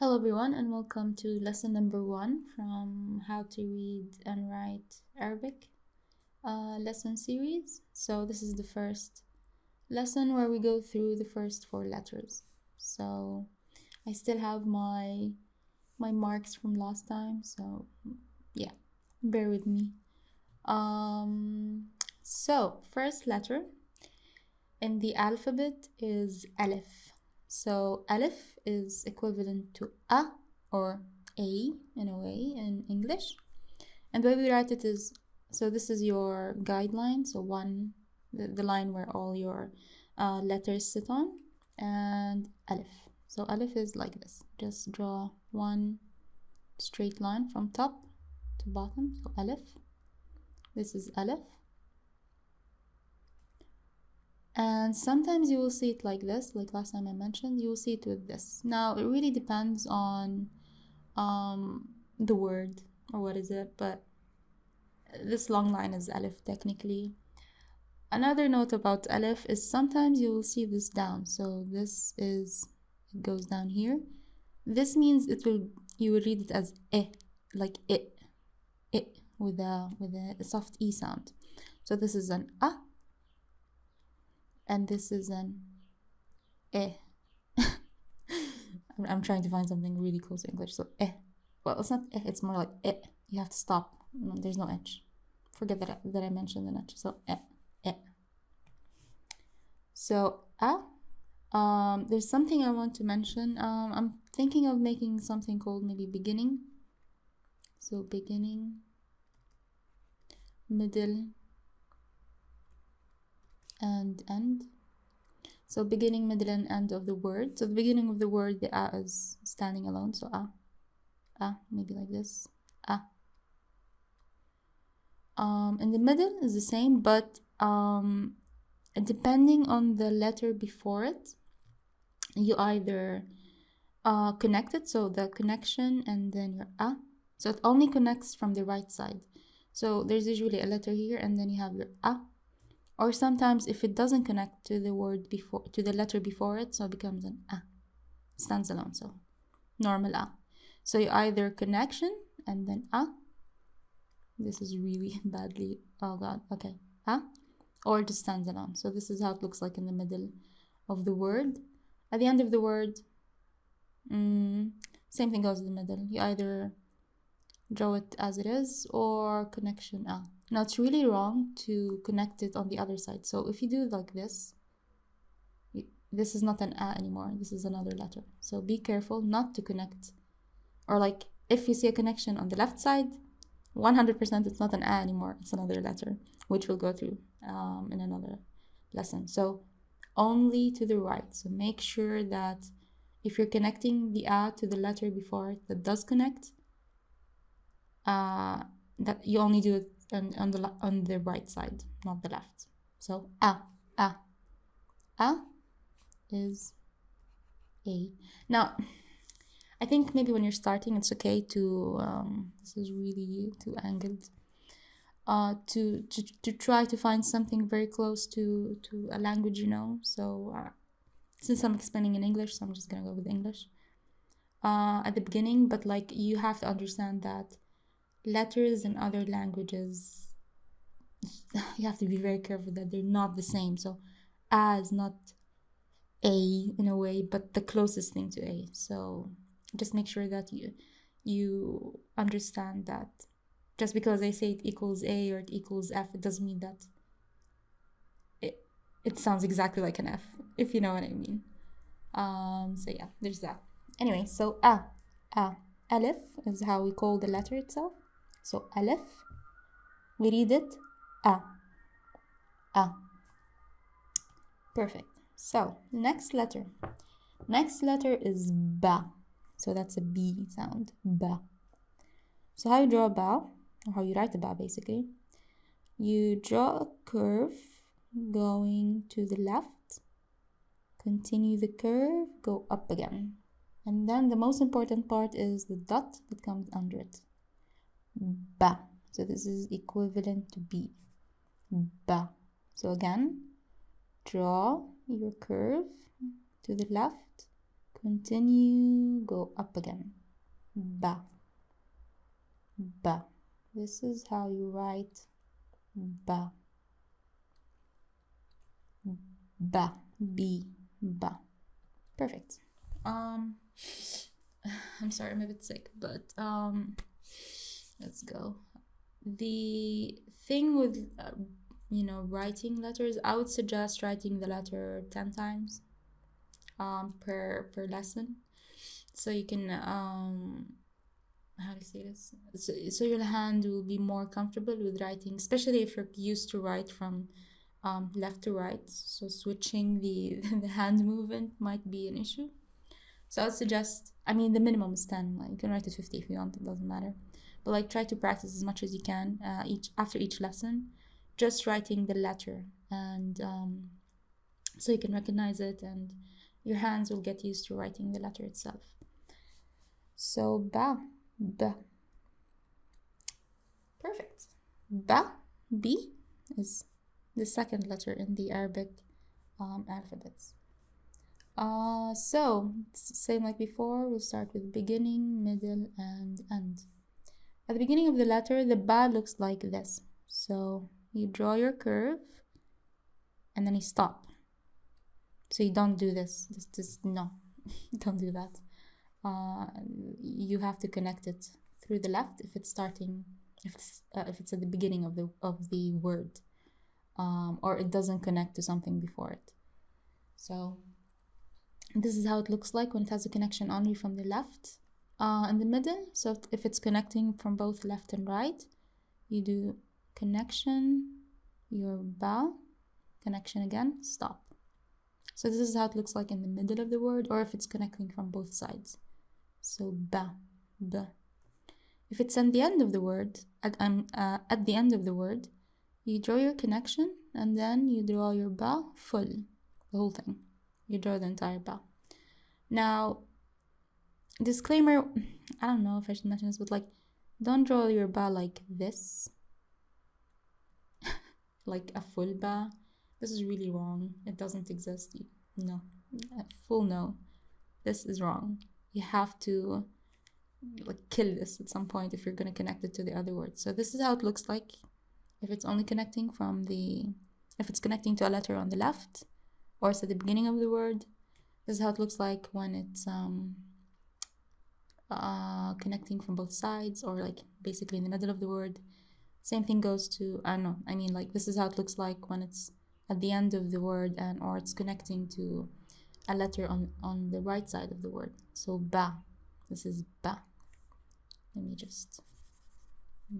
Hello everyone and welcome to lesson number 1 from How to Read and Write Arabic lesson series. So this is the first lesson where we go through the first 4 letters. So I still have my marks from last time, so yeah, bear with me. So first letter in the alphabet is Alif. So Alif is equivalent to A or A in a way in English. And the way we write it is, so this is your guideline. So the line where all your letters sit on, and Alif. So Alif is like this. Just draw one straight line from top to bottom. So Alif. This is Alif. And sometimes you will see it like this, like last time I mentioned, you will see it with this. Now, it really depends on the word or what is it, but this long line is Alif technically. Another note about Alif is sometimes you will see this down. So it goes down here. This means you will read it as like it with a soft E sound. So this is an A. And this is an I'm trying to find something really close to English. So well, it's not it's more like you have to stop. There's no H. Forget that I mentioned an H. So So there's something I want to mention. I'm thinking of making something called maybe beginning. So beginning, middle, and end. So beginning, middle, and end of the word. So the beginning of the word, the A is standing alone. So A, maybe like this, A. In the middle is the same, but depending on the letter before it, you either connect it, so the connection, and then your A. So it only connects from the right side. So there's usually a letter here, and then you have your A. Or sometimes if it doesn't connect to the word before, to the letter before it, so it becomes an A. It stands alone, so normal A. So you either connection and then A. This is really badly, oh god, okay, A. Or it just stands alone. So this is how it looks like in the middle of the word. At the end of the word, same thing goes in the middle. You either draw it as it is or connection A. Now it's really wrong to connect it on the other side. So if you do it like this is not an A anymore. This is another letter. So be careful not to connect. Or like if you see a connection on the left side, 100% it's not an A anymore. It's another letter, which we'll go through in another lesson. So only to the right. So make sure that if you're connecting the A to the letter before it that does connect, that you only do it on the right side, not the left. So A is A. Now, I think maybe when you're starting, it's okay to this is really too angled. To try to find something very close to a language you know. So since I'm explaining in English, so I'm just gonna go with English at the beginning. But like you have to understand that letters in other languages, you have to be very careful that they're not the same. So A is not A in a way, but the closest thing to A. So just make sure that you understand that just because they say it equals A or it equals F, it doesn't mean that it sounds exactly like an F, if you know what I mean. So yeah, there's that. Anyway, so Alif is how we call the letter itself. So Alif, we read it A. Perfect. So next letter is Ba. So that's a B sound, Ba. So how you draw a Ba, or how you write a Ba basically, you draw a curve going to the left, continue the curve, go up again. And then the most important part is the dot that comes under it. Ba. So this is equivalent to B. Ba. So again, draw your curve to the left, continue, go up again. Ba. Ba. This is how you write ba. Ba. B. Ba. Perfect. I'm sorry, I'm a bit sick, but let's go. The thing with writing letters, I would suggest writing the letter 10 times per lesson, so you can how do you say this, so your hand will be more comfortable with writing, especially if you're used to write from left to right, so switching the the hand movement might be an issue. So I would suggest, I mean, the minimum is 10. Like, you can write to 50 if you want, it doesn't matter. But like, try to practice as much as you can after each lesson, just writing the letter, and so you can recognize it, and your hands will get used to writing the letter itself. So ba, ba. Perfect. Ba, B is the second letter in the Arabic alphabets. So same like before, we'll start with beginning, middle, and end. At the beginning of the letter, the ba looks like this. So you draw your curve and then you stop. So you don't do this. No, don't do that. You have to connect it through the left if it's starting, if it's at the beginning of the word, or it doesn't connect to something before it. So this is how it looks like when it has a connection only from the left. In the middle, so if it's connecting from both left and right, you do connection, your ba, connection again, stop. So this is how it looks like in the middle of the word, or if it's connecting from both sides. So ba, ba. If it's at the end of the word, at the end of the word, you draw your connection and then you draw your ba full, the whole thing. You draw the entire ba. Now, disclaimer, I don't know if I should mention this, but like, don't draw your ba like this, like a full ba. This is really wrong. It doesn't exist. No, full no. This is wrong. You have to like kill this at some point if you're gonna connect it to the other word. So this is how it looks like if it's only connecting if it's connecting to a letter on the left, or it's at the beginning of the word. This is how it looks like when it's connecting from both sides, or like basically in the middle of the word. Same thing goes to, I don't know, I mean, like, this is how it looks like when it's at the end of the word or it's connecting to a letter on the right side of the word. So ba, this is ba. Let me just,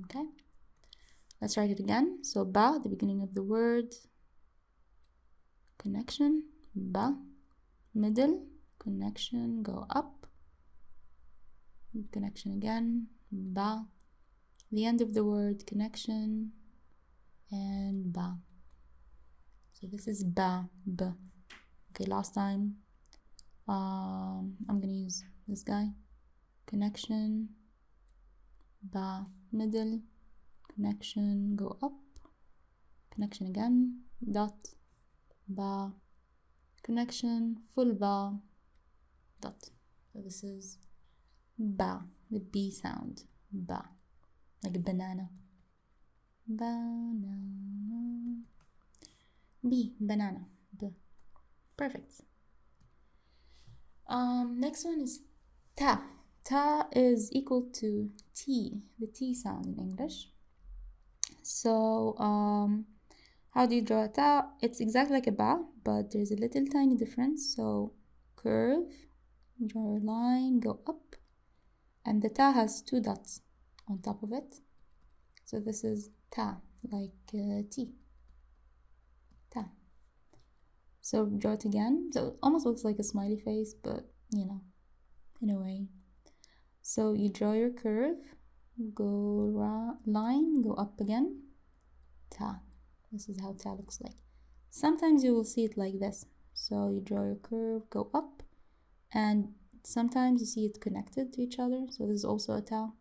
okay, let's write it again. So ba, the beginning of the word, connection, ba, middle, connection, go up, connection again, ba, the end of the word, connection, and ba. So this is ba, b. Okay, last time. I'm gonna use this guy. Connection, ba, middle, connection, go up, connection again, dot, ba, connection, full ba, dot. So this is ba, the B sound, ba, like a banana. Banana. B, banana. B. Perfect. Next one is ta. Ta is equal to T, the T sound in English. So, how do you draw a ta? It's exactly like a ba, but there's a little tiny difference. So, curve, draw a line, go up, and the ta has two dots on top of it. So this is ta, like T. Ta. So draw it again. So it almost looks like a smiley face, but you know, in a way. So you draw your curve, go line, go up again, ta. This is how ta looks like. Sometimes you will see it like this. So you draw your curve, go up, and sometimes you see it connected to each other. So this is also a ta.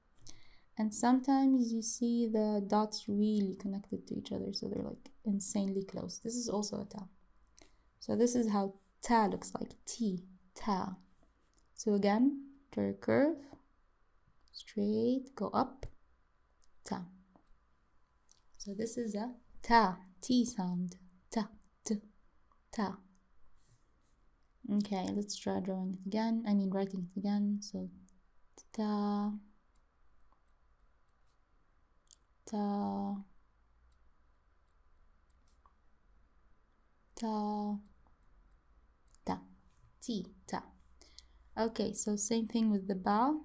And sometimes you see the dots really connected to each other, so they're like insanely close. This is also a ta. So this is how ta looks like. T, ta. So again, draw a curve, straight, go up, ta. So this is a ta, T sound, ta, t, ta. Okay, let's try drawing it again, writing it again. So ta, ta, ta, ta, T, ta. Okay, so same thing with the ba,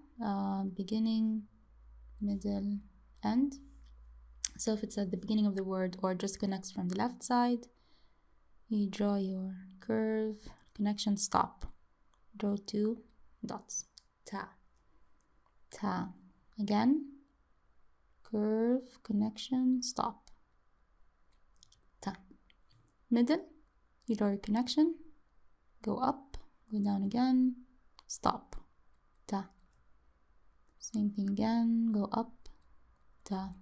beginning, middle, end. So if it's at the beginning of the word or just connects from the left side, you draw your curve, connection, stop. Draw 2 dots. Ta. Ta. Again. Curve, connection, stop. Ta. Middle. You draw your connection. Go up. Go down again. Stop. Ta. Same thing again. Go up. Ta.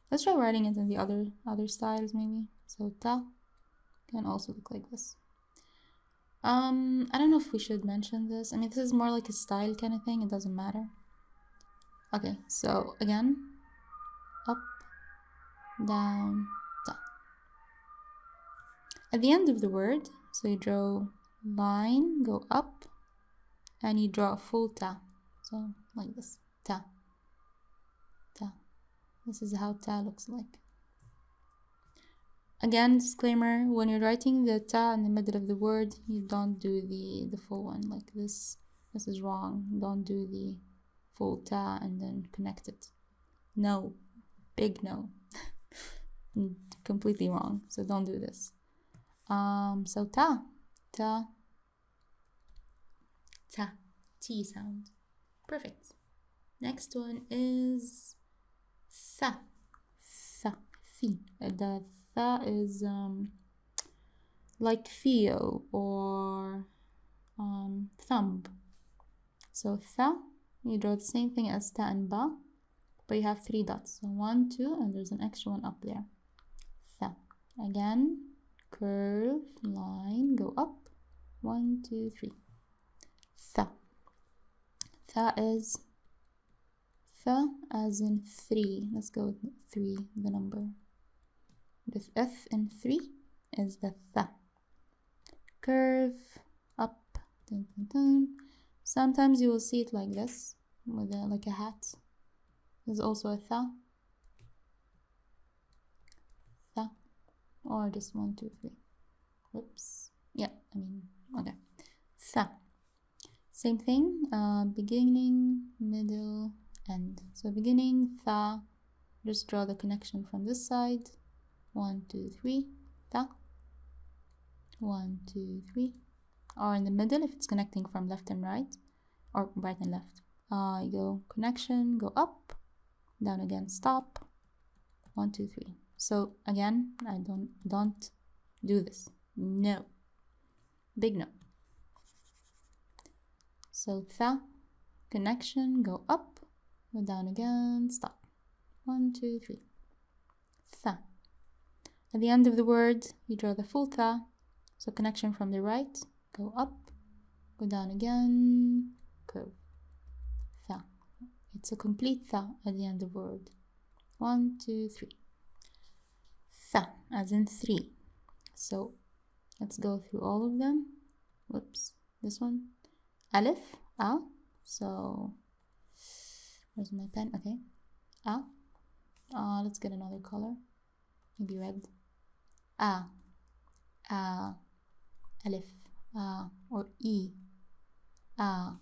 Let's try writing it in the other styles maybe. So ta can also look like this. I don't know if we should mention this. I mean, this is more like a style kind of thing. It doesn't matter. Okay, so again, up, down, ta. At the end of the word, so you draw line, go up, and you draw a full ta. So like this, ta, ta. This is how ta looks like. Again, disclaimer, when you're writing the ta in the middle of the word, you don't do the full one like this. This is wrong. Don't do the full ta and then connect it. No, big no. Completely wrong. So don't do this. So ta, ta, ta, T sound. Perfect. Next one is tha, tha, thi. The tha is like feel or thumb. So tha, you draw the same thing as ta and ba, but you have 3 dots. So 1, 2, and there's an extra one up there. Tha. Again, curve, line, go up. 1, 2, 3. Tha. Tha is tha as in 3. Let's go with 3, the number. The F in 3 is the tha. Curve, up, dun, dun, dun. Sometimes you will see it like this, with like a hat. There's also a tha. Tha. Or just 1, 2, 3. Whoops. Yeah, okay. Tha. Same thing, beginning, middle, end. So beginning, tha. Just draw the connection from this side. 1, 2, 3, tha. 1, 2, 3. Or in the middle if it's connecting from left and right, or right and left. You go connection, go up, down again, stop. 1, 2, 3. So again, I don't do this. No. Big no. So tha, connection, go up, go down again, stop. 1, 2, 3. Tha. At the end of the word, you draw the full tha. So connection from the right, go up, go down again, curve. Tha. It's a complete tha at the end of the word. 1, 2, 3. Tha, as in 3. So let's go through all of them. Whoops, this one. Alif, a. So where's my pen? Okay, a. Let's get another color, maybe red. A, alif, or e, a.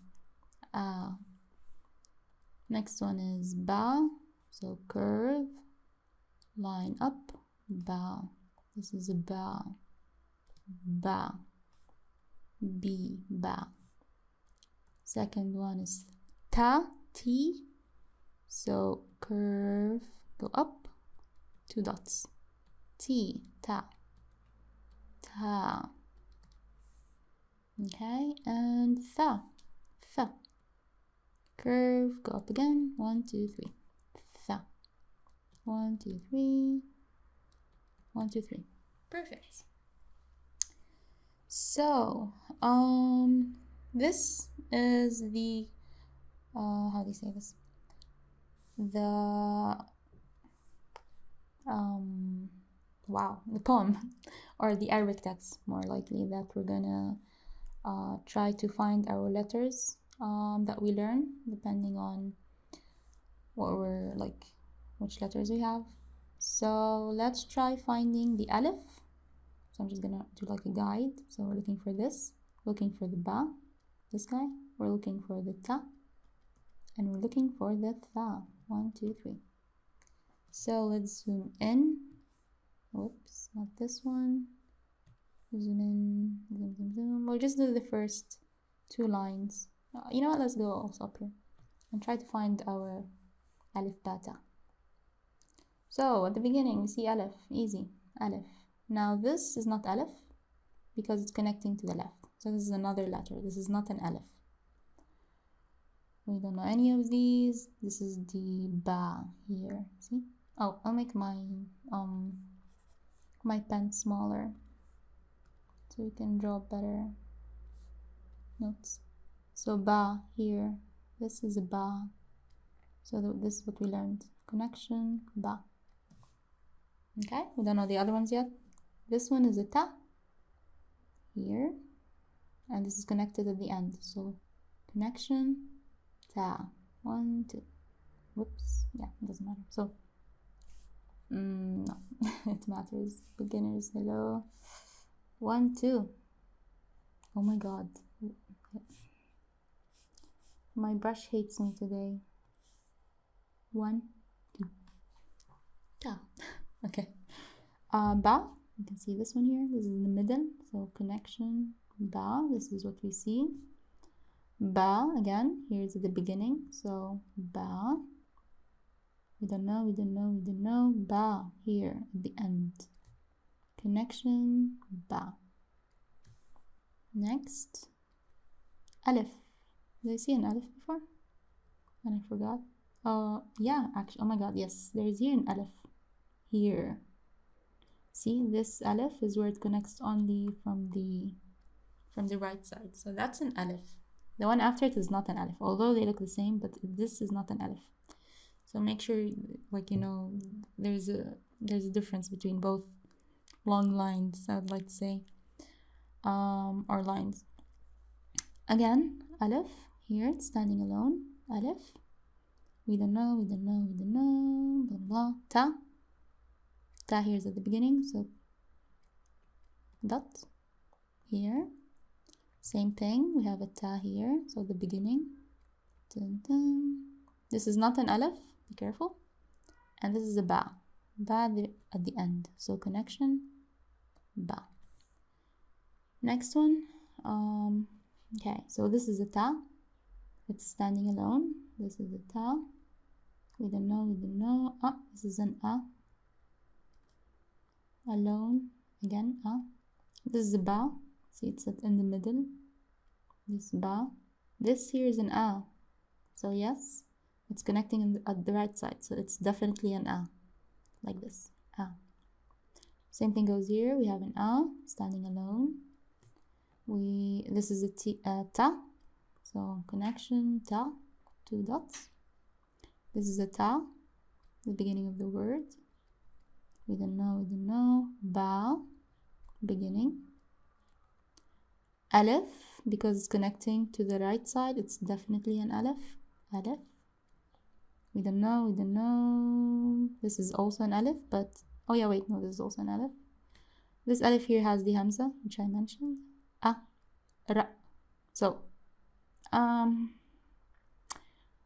Next one is ba, so curve, line up, ba. This is a ba, ba, b, ba. Second one is ta, t, so curve, go up, 2 dots. T, ta, ta. Okay, and tha, tha. Curve, go up again. 1, 2, 3. Tha. 1, 2, 3. 1, 2, 3. Perfect. So, this is the how do you say this? The the poem or the Arabic text, more likely, that we're gonna try to find our letters that we learn depending on what we're like, which letters we have. So let's try finding the alif. So I'm just gonna do like a guide. So we're looking for this, looking for the ba, this guy, we're looking for the ta, and we're looking for the tha. 1, 2, 3. So let's zoom in. Whoops, not this one. Zoom in, zoom, zoom, zoom. We'll just do the first 2 lines. You know what, let's go also up here and try to find our alif bata. So at the beginning we see alif, easy, alif. Now this is not alif because it's connecting to the left. So this is another letter, this is not an alif. We don't know any of these. This is the ba here, see? Oh, I'll make my my pen smaller so you can draw better notes. So ba here, this is a ba. So this is what we learned. Connection, ba. Okay, we don't know the other ones yet. This one is a ta here, and this is connected at the end. So connection, ta. 1, 2. Whoops, yeah, it doesn't matter. So no, it matters. Beginners, hello. 1, 2. Oh my god, my brush hates me today. 1, 2. Ta. Okay. Ba, you can see this one here. This is in the middle. So connection, ba. This is what we see. Ba, again, here's at the beginning. So ba. We don't know, we don't know, we don't know. Ba, here at the end. Connection, ba. Next, alif. Did I see an alif before? And I forgot. Yeah, actually, oh my god, yes. There's here an alif. Here. See, this alif is where it connects only from the right side. So that's an alif. The one after it is not an alif, although they look the same, but this is not an alif. So make sure, like, you know, there's a difference between both long lines, I would like to say, or lines. Again, alif, here it's standing alone, alif. We don't know, we don't know, we don't know, blah, blah. Ta. Ta here is at the beginning, so dot here. Same thing, we have a ta here, so the beginning. Dun, dun. This is not an alif, be careful. And this is a ba. Ba at the end, so connection, ba. Next one, okay, so this is a ta. It's standing alone. This is a ta. We don't know, we don't know. This is an a. Alone, again, a. This is a ba. See, it's in the middle. This ba. This here is an a. So yes, it's connecting at the right side. So it's definitely an a. Like this, a. Same thing goes here. We have an a standing alone. This is a ta. So connection, ta. 2 dots. This is a ta. The beginning of the word. We don't know, we don't know. Ba. Beginning. Alif, because it's connecting to the right side, it's definitely an alif. Alif. We don't know, we don't know. This is also an alif, but oh yeah, wait, no, this is also an alif. This alif here has the hamza, which I mentioned. Ra. So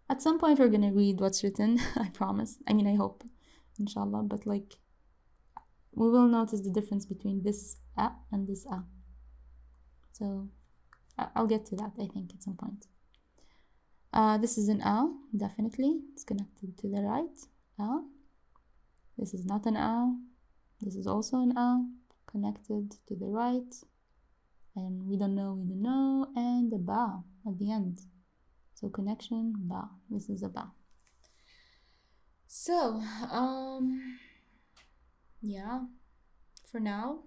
at some point we're gonna read what's written. I promise. I mean, I hope, inshallah, but like we will notice the difference between this a and this a. So I'll get to that, I think, at some point. This is an a, definitely. It's connected to the right. A. This is not an a. This is also an a, connected to the right. And we don't know, we don't know. And the ba at the end. So connection, ba. This is a ba. So, yeah, for now,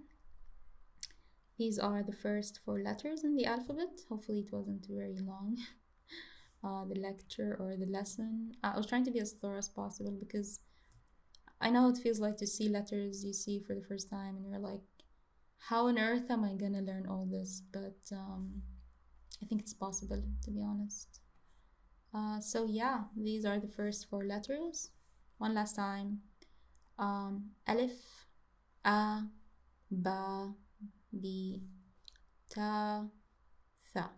These are the first 4 letters in the alphabet. Hopefully it wasn't very long. The lecture or the lesson. I was trying to be as thorough as possible because I know it feels like to see letters you see for the first time and you're like, how on earth am I gonna learn all this? But I think it's possible, to be honest. So yeah, these are the first 4 letters. One last time. Alif, A, Ba, B, Ta, Tha.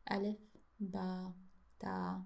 Alif, Ba, Ta,